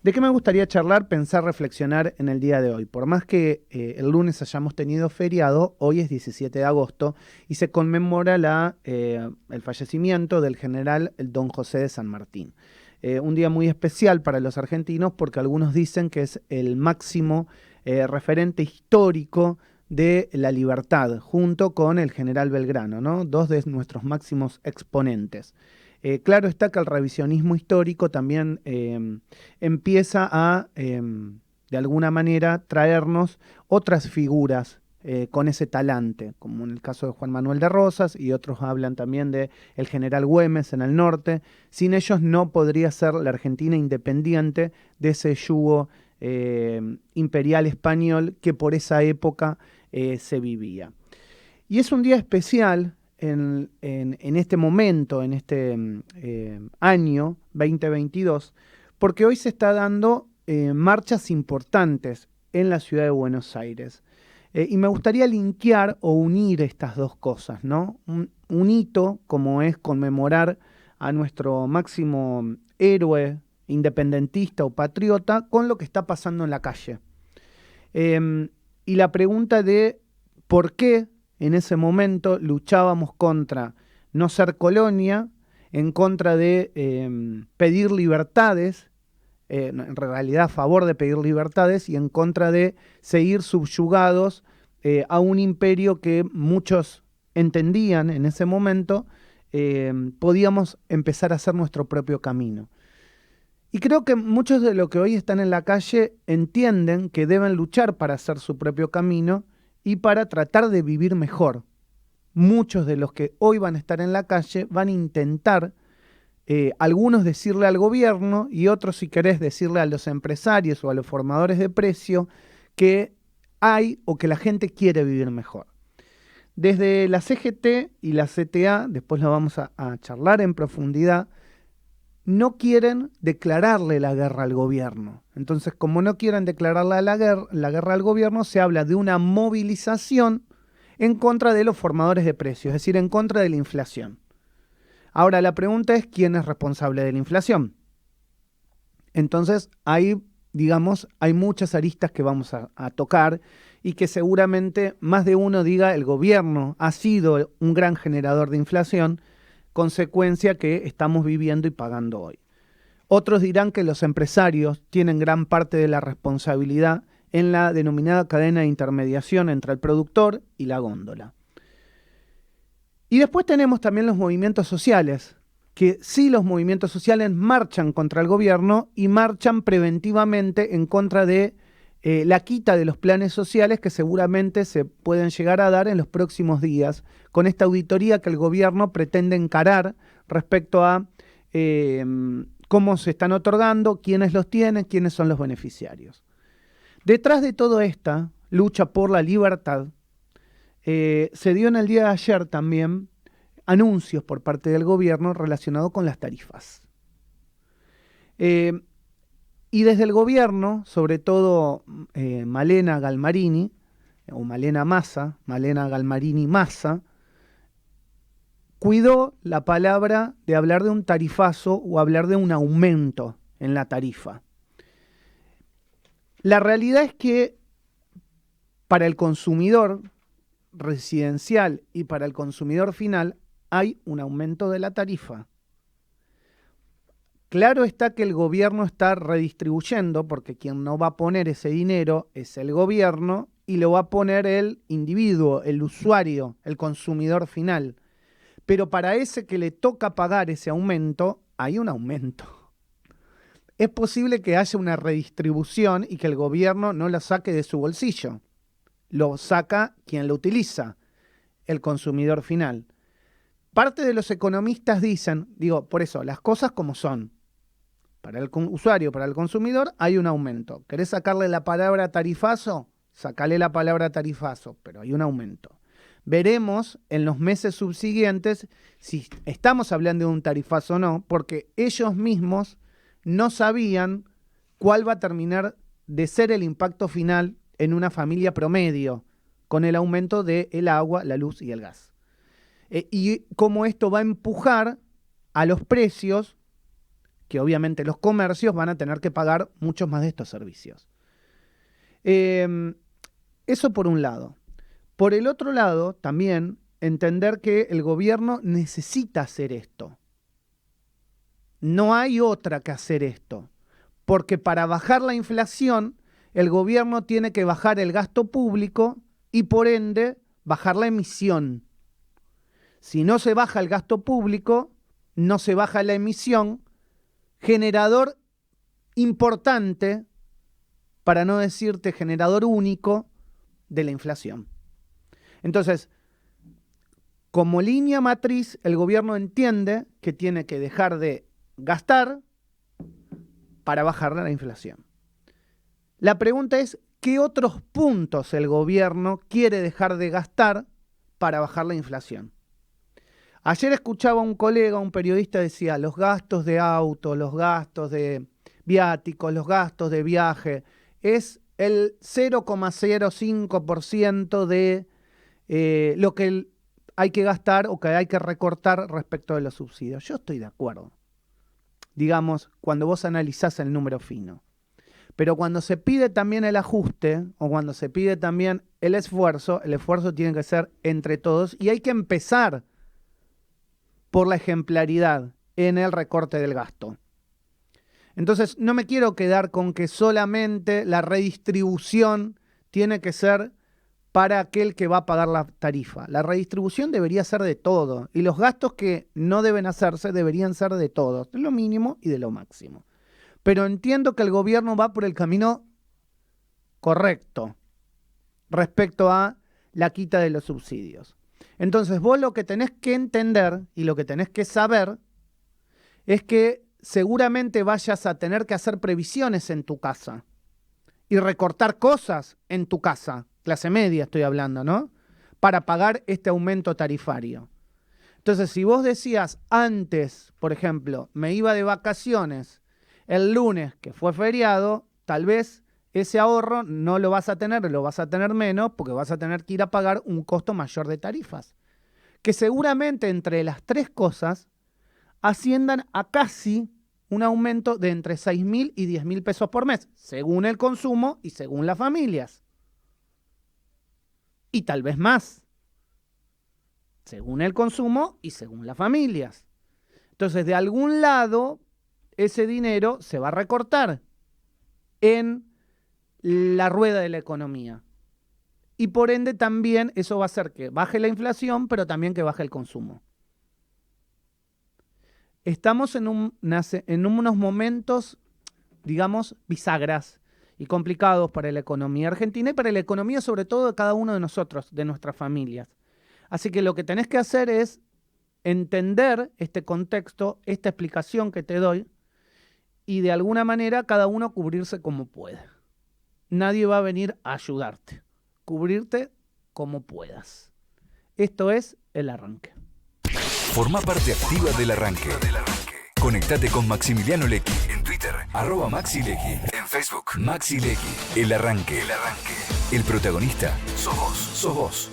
¿De qué me gustaría charlar, pensar, reflexionar en el día de hoy? Por más que el lunes hayamos tenido feriado, hoy es 17 de agosto y se conmemora el fallecimiento del general Don José de San Martín. Un día muy especial para los argentinos porque algunos dicen que es el máximo referente histórico de la libertad, junto con el general Belgrano, ¿no? Dos de nuestros máximos exponentes. Claro está que el revisionismo histórico también empieza a, de alguna manera, traernos otras figuras con ese talante, como en el caso de Juan Manuel de Rosas, y otros hablan también de el general Güemes en el norte. Sin ellos no podría ser la Argentina independiente de ese yugo imperial español que por esa época se vivía. Y es un día especial en este momento, en este año 2022, porque hoy se está dando marchas importantes en la ciudad de Buenos Aires. Y me gustaría linkear o unir estas dos cosas, ¿no? Un hito como es conmemorar a nuestro máximo héroe independentista o patriota con lo que está pasando en la calle. Y la pregunta de por qué en ese momento luchábamos contra no ser colonia, en contra de pedir libertades, en realidad a favor de pedir libertades y en contra de seguir subyugados a un imperio que muchos entendían en ese momento, podíamos empezar a hacer nuestro propio camino. Y creo que muchos de los que hoy están en la calle entienden que deben luchar para hacer su propio camino y para tratar de vivir mejor. Muchos de los que hoy van a estar en la calle van a intentar, algunos decirle al gobierno y otros, si querés, decirle a los empresarios o a los formadores de precio que hay o que la gente quiere vivir mejor. Desde la CGT y la CTA, después lo vamos a charlar en profundidad, no quieren declararle la guerra al gobierno. Entonces, como no quieren declararle la guerra al gobierno, se habla de una movilización en contra de los formadores de precios, es decir, en contra de la inflación. Ahora, la pregunta es, ¿quién es responsable de la inflación? Entonces, ahí, digamos, hay muchas aristas que vamos a tocar y que seguramente más de uno diga el gobierno ha sido un gran generador de inflación, consecuencia que estamos viviendo y pagando hoy. Otros dirán que los empresarios tienen gran parte de la responsabilidad en la denominada cadena de intermediación entre el productor y la góndola. Y después tenemos también los movimientos sociales, que sí, los movimientos sociales marchan contra el gobierno y marchan preventivamente en contra de la quita de los planes sociales que seguramente se pueden llegar a dar en los próximos días con esta auditoría que el gobierno pretende encarar respecto a cómo se están otorgando, quiénes los tienen, quiénes son los beneficiarios. Detrás de toda esta lucha por la libertad, se dio en el día de ayer también anuncios por parte del gobierno relacionados con las tarifas. Y desde el gobierno, sobre todo Malena Galmarini, o Malena Massa, Malena Galmarini Massa, cuidó la palabra de hablar de un tarifazo o hablar de un aumento en la tarifa. La realidad es que para el consumidor residencial y para el consumidor final hay un aumento de la tarifa. Claro está que el gobierno está redistribuyendo, porque quien no va a poner ese dinero es el gobierno y lo va a poner el individuo, el usuario, el consumidor final. Pero para ese que le toca pagar ese aumento, hay un aumento. Es posible que haya una redistribución y que el gobierno no la saque de su bolsillo. Lo saca quien lo utiliza, el consumidor final. Parte de los economistas dicen, por eso, las cosas como son. Para el usuario, para el consumidor, hay un aumento. ¿Querés sacarle la palabra tarifazo? Sacale la palabra tarifazo, pero hay un aumento. Veremos en los meses subsiguientes si estamos hablando de un tarifazo o no, porque ellos mismos no sabían cuál va a terminar de ser el impacto final en una familia promedio con el aumento del agua, la luz y el gas. Y cómo esto va a empujar a los precios que obviamente los comercios van a tener que pagar muchos más de estos servicios. Eso por un lado. Por el otro lado, también entender que el gobierno necesita hacer esto. No hay otra que hacer esto. Porque para bajar la inflación, el gobierno tiene que bajar el gasto público y por ende bajar la emisión. Si no se baja el gasto público, no se baja la emisión, generador importante, para no decirte generador único, de la inflación. Entonces, como línea matriz, el gobierno entiende que tiene que dejar de gastar para bajar la inflación. La pregunta es, ¿qué otros puntos el gobierno quiere dejar de gastar para bajar la inflación? Ayer escuchaba a un colega, un periodista, decía, los gastos de auto, los gastos de viáticos, los gastos de viaje, es el 0,05% de lo que hay que gastar o que hay que recortar respecto de los subsidios. Yo estoy de acuerdo, digamos, cuando vos analizás el número fino. Pero cuando se pide también el ajuste o cuando se pide también el esfuerzo tiene que ser entre todos y hay que empezar por la ejemplaridad en el recorte del gasto. Entonces, no me quiero quedar con que solamente la redistribución tiene que ser para aquel que va a pagar la tarifa. La redistribución debería ser de todo y los gastos que no deben hacerse deberían ser de todos, de lo mínimo y de lo máximo. Pero entiendo que el gobierno va por el camino correcto respecto a la quita de los subsidios. Entonces, vos lo que tenés que entender y lo que tenés que saber es que seguramente vayas a tener que hacer previsiones en tu casa y recortar cosas en tu casa, clase media estoy hablando, ¿no? Para pagar este aumento tarifario. Entonces, si vos decías antes, por ejemplo, me iba de vacaciones el lunes, que fue feriado, tal vez ese ahorro no lo vas a tener, lo vas a tener menos, porque vas a tener que ir a pagar un costo mayor de tarifas. Que seguramente entre las tres cosas asciendan a casi un aumento de entre 6.000 y 10.000 pesos por mes, según el consumo y según las familias. Y tal vez más, según el consumo y según las familias. Entonces, de algún lado, ese dinero se va a recortar en la rueda de la economía. Y por ende también eso va a hacer que baje la inflación, pero también que baje el consumo. Estamos en unos momentos, digamos, bisagras y complicados para la economía argentina y para la economía sobre todo de cada uno de nosotros, de nuestras familias. Así que lo que tenés que hacer es entender este contexto, esta explicación que te doy y de alguna manera cada uno cubrirse como pueda. Nadie va a venir a ayudarte. Cubrirte como puedas. Esto es El Arranque. Forma parte activa del Arranque. Conectate con Maximiliano Lecchi en Twitter, @MaxiLecchi, en Facebook, Maxi Lecchi. El Arranque. El protagonista sos vos.